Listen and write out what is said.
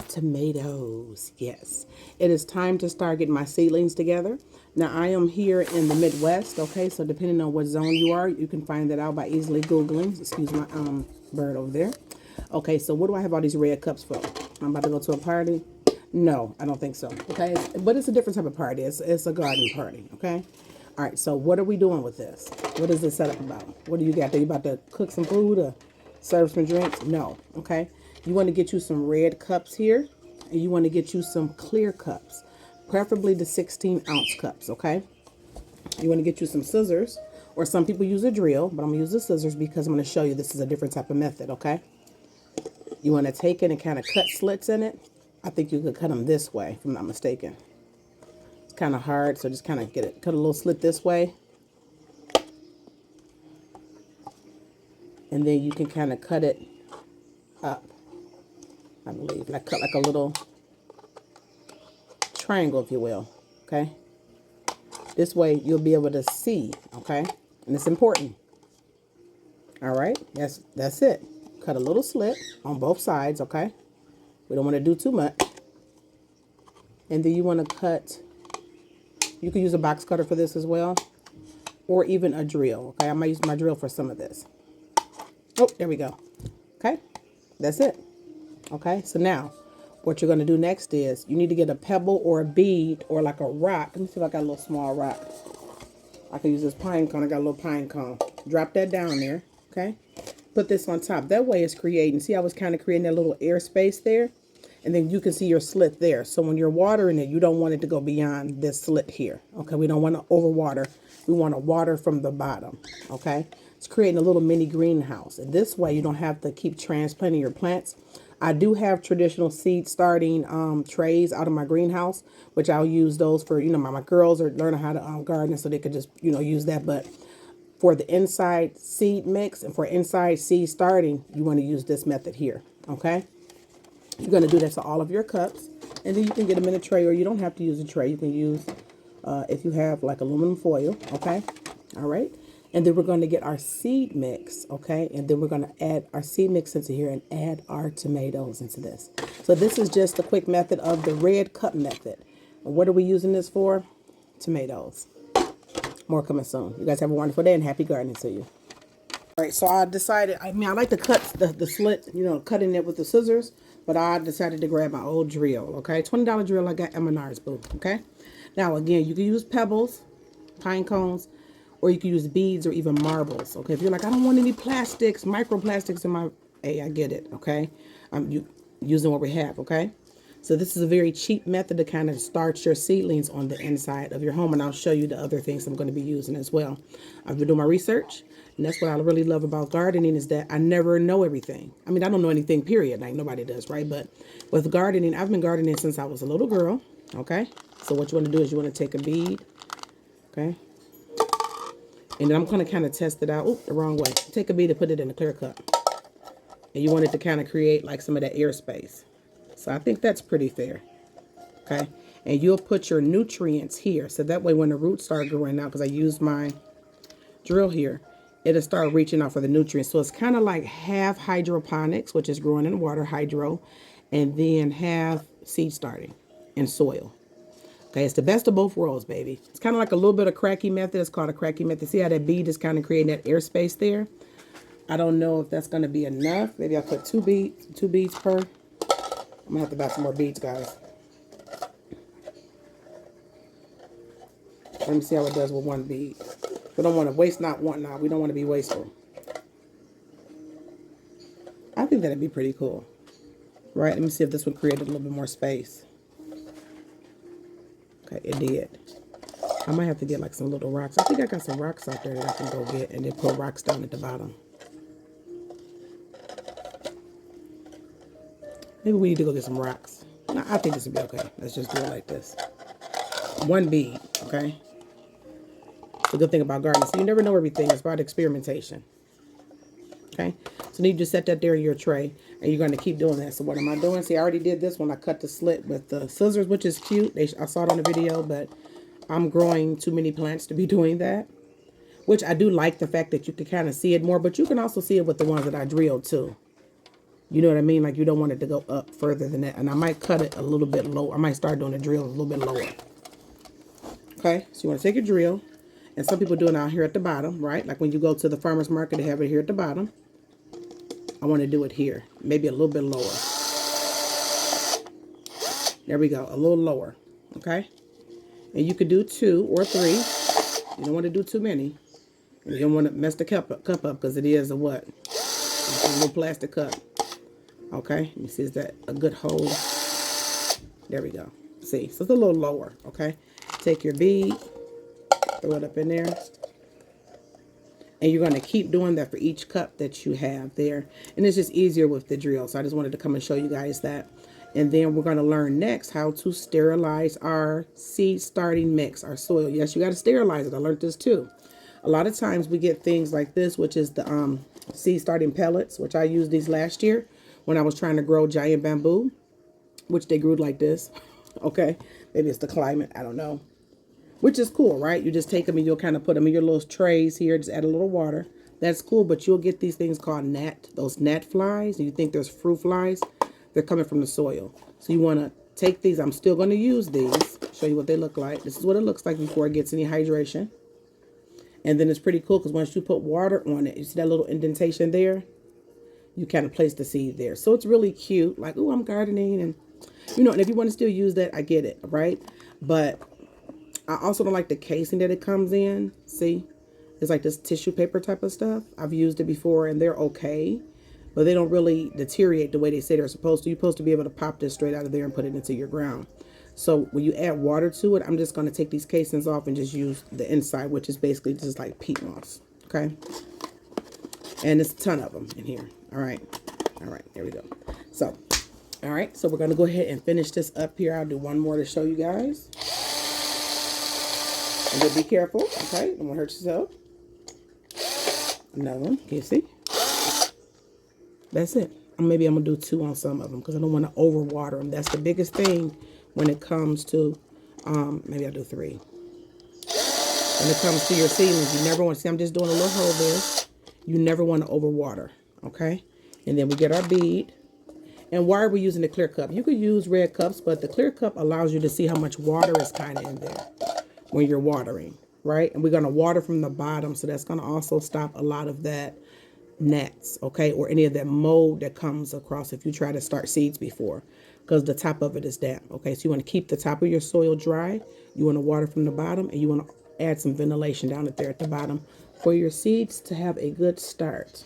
Tomatoes. Yes, it is time to start getting my seedlings together. Now I am here in the Midwest. Okay, so depending on what zone you are, you can find that out by easily googling. Excuse my bird over there. Okay, so what do I have all these red cups for? I'm about to go to a party. No, I don't think so. Okay, but it's a different type of party. It's a garden party. Okay. All right, so what are we doing with this? What is this setup about? What do you got? Are you about to cook some food or serve some drinks? No. Okay. You want to get you some red cups here, and you want to get you some clear cups, preferably the 16-ounce cups. Okay. You want to get you some scissors, or some people use a drill, but I'm going to use the scissors because I'm going to show you this is a different type of method. Okay. You want to take it and kind of cut slits in it. I think you could cut them this way, if I'm not mistaken. It's kind of hard, so just kind of get it, cut a little slit this way. And then you can kind of cut it up, I believe. Like cut like a little triangle, if you will. Okay. This way you'll be able to see, okay? And it's important. All right, that's it. Cut a little slit on both sides, okay? We don't want to do too much. And then you want to cut, you can use a box cutter for this as well, or even a drill, okay? I might use my drill for some of this. Oh, there we go. Okay, that's it. Okay, so now what you're going to do next is you need to get a pebble or a bead or like a rock. Let me see if I got a little small rock. I can use this pine cone. I got a little pine cone. Drop that down there, okay? Put this on top. That way it's creating, see how it's kind of creating that little air space there? And then you can see your slit there. So when you're watering it, you don't want it to go beyond this slit here. Okay, we don't want to overwater. We want to water from the bottom. Okay, it's creating a little mini greenhouse. And this way you don't have to keep transplanting your plants. I do have traditional seed starting trays out of my greenhouse, which I'll use those for, my girls are learning how to garden, so they could just, use that. But for the inside seed mix and for inside seed starting, you want to use this method here. Okay. You're going to do that to all of your cups, and then you can get them in a tray, or you don't have to use a tray. You can use, if you have like aluminum foil, okay? All right. And then we're going to get our seed mix, okay? And then we're going to add our seed mix into here and add our tomatoes into this. So this is just a quick method of the red cup method. And what are we using this for? Tomatoes. More coming soon. You guys have a wonderful day and happy gardening to you. All right, so I decided, I like to cut the slit, cutting it with the scissors, but I decided to grab my old drill, okay? $20 drill I got at Menards, boo, okay? Now, again, you can use pebbles, pine cones, or you can use beads or even marbles, okay? If you're like, I don't want any plastics, microplastics in my, hey, I get it, okay? I'm using what we have, okay? So this is a very cheap method to kind of start your seedlings on the inside of your home, and I'll show you the other things I'm going to be using as well. I've been doing my research, and that's what I really love about gardening is that I never know everything. I mean, I don't know anything, period. Like nobody does, right? But with gardening, I've been gardening since I was a little girl, okay? So what you want to do is you want to take a bead, okay? And then I'm going to kind of test it out. Oh, the wrong way. Take a bead and put it in a clear cup. And you want it to kind of create like some of that airspace. So I think that's pretty fair, okay? And you'll put your nutrients here. So that way when the roots start growing out, because I use my drill here, it'll start reaching out for the nutrients. So it's kind of like half hydroponics, which is growing in water, hydro, and then half seed starting in soil. Okay, it's the best of both worlds, baby. It's kind of like a little bit of cracky method. It's called a cracky method. See how that bead is kind of creating that airspace there? I don't know if that's going to be enough. Maybe I'll put two beads per. I'm going to have to buy some more beads, guys. Let me see how it does with one bead. We don't want to waste we don't want to be wasteful. I think that'd be pretty cool. Right, let me see if this would create a little bit more space. Okay, it did. I might have to get like some little rocks. I think I got some rocks out there that I can go get and then put rocks down at the bottom. Maybe we need to go get some rocks. No, I think this would be okay. Let's just do it like this. One bead, okay? The good thing about gardening, so you never know everything. It's about experimentation. Okay? So you just set that there in your tray, and you're going to keep doing that. So what am I doing? See, I already did this one. I cut the slit with the scissors, which is cute. I saw it on the video, but I'm growing too many plants to be doing that. Which I do like the fact that you can kind of see it more, but you can also see it with the ones that I drilled too. You know what I mean? Like you don't want it to go up further than that. And I might cut it a little bit low. I might start doing the drill a little bit lower. Okay, so you want to take your drill. And some people do it out here at the bottom, right? Like when you go to the farmer's market, they have it here at the bottom. I want to do it here, maybe a little bit lower. There we go, a little lower, okay? And you could do 2 or 3. You don't want to do too many. You don't want to mess the cup up because it is a what? It's a little plastic cup. Okay, you see, is that a good hold? There we go. See, so it's a little lower, okay? Take your bead, throw it up in there. And you're going to keep doing that for each cup that you have there. And it's just easier with the drill. So I just wanted to come and show you guys that. And then we're going to learn next how to sterilize our seed starting mix, our soil. Yes, you got to sterilize it. I learned this too. A lot of times we get things like this, which is the seed starting pellets, which I used these last year when I was trying to grow giant bamboo, which they grew like this. Okay, maybe it's the climate. I don't know. Which is cool, right? You just take them and you'll kind of put them in your little trays here. Just add a little water. That's cool, but you'll get these things called gnat, those gnat flies. And you think there's fruit flies. They're coming from the soil. So you want to take these. I'm still going to use these. Show you what they look like. This is what it looks like before it gets any hydration. And then it's pretty cool because once you put water on it, you see that little indentation there? You kind of place the seed there. So it's really cute. Like, oh, I'm gardening. And, you know, and if you want to still use that, I get it, right? But I also don't like the casing that it comes in. See, it's like this tissue paper type of stuff. I've used it before and they're okay, but they don't really deteriorate the way they say they're supposed to. You're supposed to be able to pop this straight out of there and put it into your ground. So when you add water to it, I'm just going to take these casings off and just use the inside, which is basically just like peat moss. Okay. And there's a ton of them in here. All right. All right. There we go. So, all right. So we're going to go ahead and finish this up here. I'll do one more to show you guys. And then be careful, okay? Don't want to hurt yourself. Another one. Can you see? That's it. Maybe I'm going to do 2 on some of them because I don't want to overwater them. That's the biggest thing when it comes to, maybe I'll do 3. When it comes to your seedlings, you never want to, see I'm just doing a little hole there. You never want to overwater, okay? And then we get our bead. And why are we using the clear cup? You could use red cups, but the clear cup allows you to see how much water is kind of in there when you're watering, right? And we're going to water from the bottom, so that's going to also stop a lot of that gnats, okay, or any of that mold that comes across if you try to start seeds before, because the top of it is damp, okay? So you want to keep the top of your soil dry. You want to water from the bottom, and you want to add some ventilation down there at the bottom for your seeds to have a good start.